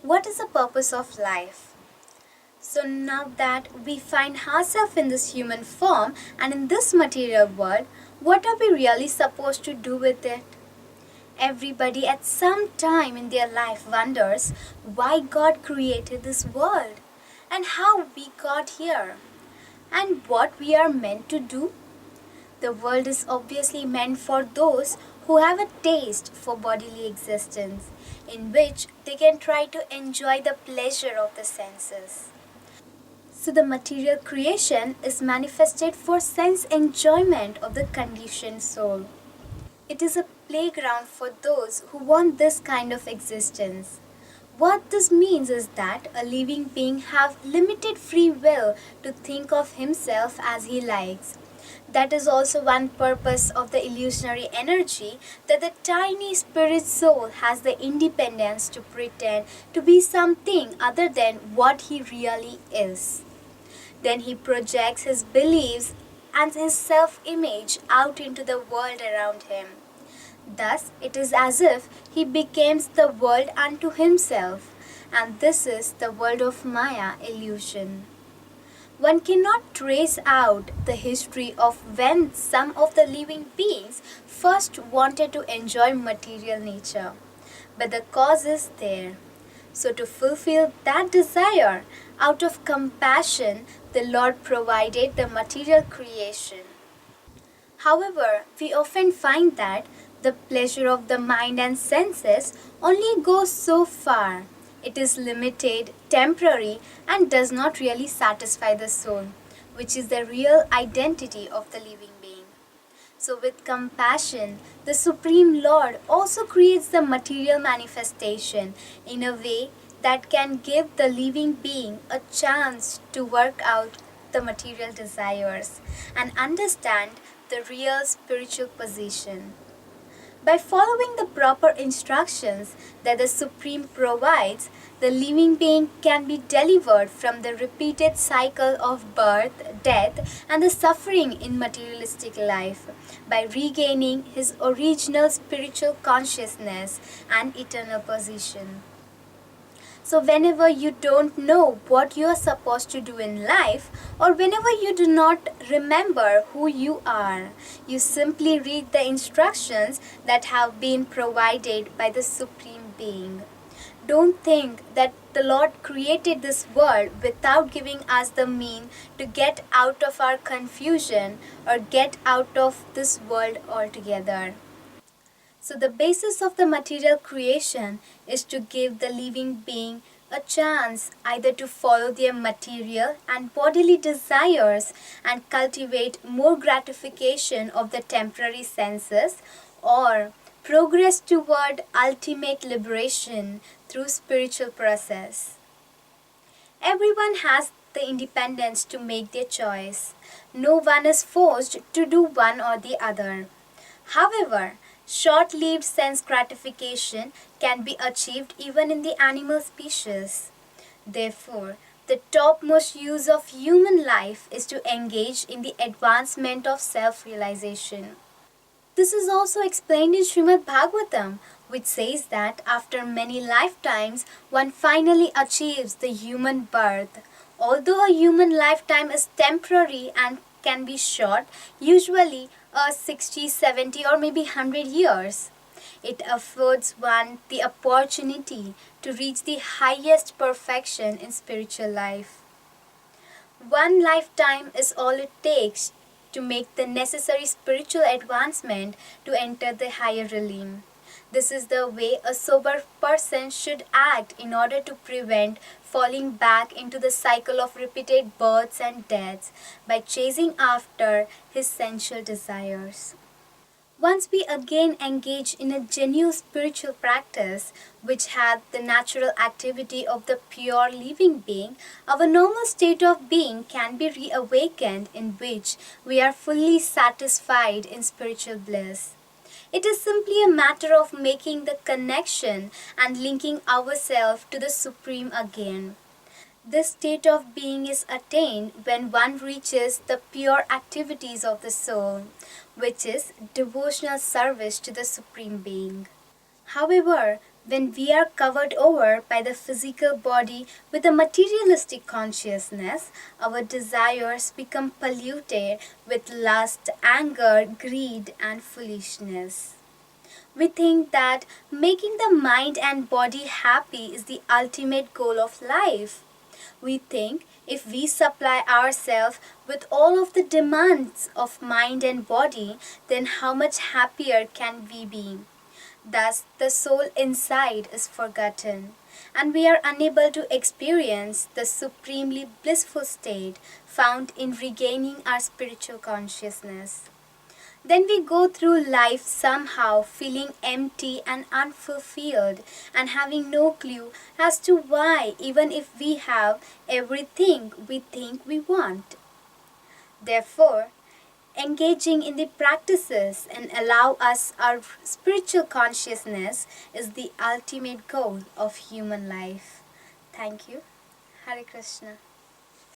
What is the purpose of life? So now that we find ourselves in this human form and in this material world, what are we really supposed to do with it? Everybody at some time in their life wonders why God created this world and how we got here and what we are meant to do. The world is obviously meant for those who have a taste for bodily existence, in which they can try to enjoy the pleasure of the senses. So the material creation is manifested for sense enjoyment of the conditioned soul. It is a playground for those who want this kind of existence. What this means is that a living being have limited free will to think of himself as he likes. That is also one purpose of the illusionary energy, that the tiny spirit soul has the independence to pretend to be something other than what he really is. Then he projects his beliefs and his self-image out into the world around him. Thus, it is as if he becomes the world unto himself, and this is the world of Maya illusion. One cannot trace out the history of when some of the living beings first wanted to enjoy material nature, but the cause is there. So, to fulfill that desire, out of compassion, the Lord provided the material creation. However, we often find that the pleasure of the mind and senses only goes so far. It is limited, temporary, and does not really satisfy the soul, which is the real identity of the living being. So, with compassion, the Supreme Lord also creates the material manifestation in a way that can give the living being a chance to work out the material desires and understand the real spiritual position. By following the proper instructions that the Supreme provides, the living being can be delivered from the repeated cycle of birth, death, and the suffering in materialistic life by regaining his original spiritual consciousness and eternal position. So, whenever you don't know what you are supposed to do in life, or whenever you do not remember who you are, you simply read the instructions that have been provided by the Supreme Being. Don't think that the Lord created this world without giving us the mean to get out of our confusion or get out of this world altogether. So, the basis of the material creation is to give the living being a chance either to follow their material and bodily desires and cultivate more gratification of the temporary senses, or progress toward ultimate liberation through spiritual process. Everyone has the independence to make their choice. No one is forced to do one or the other. However, short-lived sense gratification can be achieved even in the animal species. Therefore, the topmost use of human life is to engage in the advancement of self-realization. This is also explained in Srimad Bhagavatam, which says that after many lifetimes, one finally achieves the human birth. Although a human lifetime is temporary and can be short, usually 60, 70, or maybe 100 years, it affords one the opportunity to reach the highest perfection in spiritual life. One lifetime is all it takes to make the necessary spiritual advancement to enter the higher realm. This is the way a sober person should act in order to prevent falling back into the cycle of repeated births and deaths by chasing after his sensual desires. Once we again engage in a genuine spiritual practice, which had the natural activity of the pure living being, our normal state of being can be reawakened, in which we are fully satisfied in spiritual bliss. It is simply a matter of making the connection and linking ourselves to the Supreme again. This state of being is attained when one reaches the pure activities of the soul, which is devotional service to the Supreme Being. However, When we are covered over by the physical body with a materialistic consciousness, our desires become polluted with lust, anger, greed, and foolishness. We think that making the mind and body happy is the ultimate goal of life. We think if we supply ourselves with all of the demands of mind and body, then how much happier can we be? Thus, the soul inside is forgotten, and we are unable to experience the supremely blissful state found in regaining our spiritual consciousness. Then we go through life somehow feeling empty and unfulfilled and having no clue as to why, even if we have everything we think we want. Therefore, engaging in the practices and allow us our spiritual consciousness is the ultimate goal of human life. Thank you. Hare Krishna.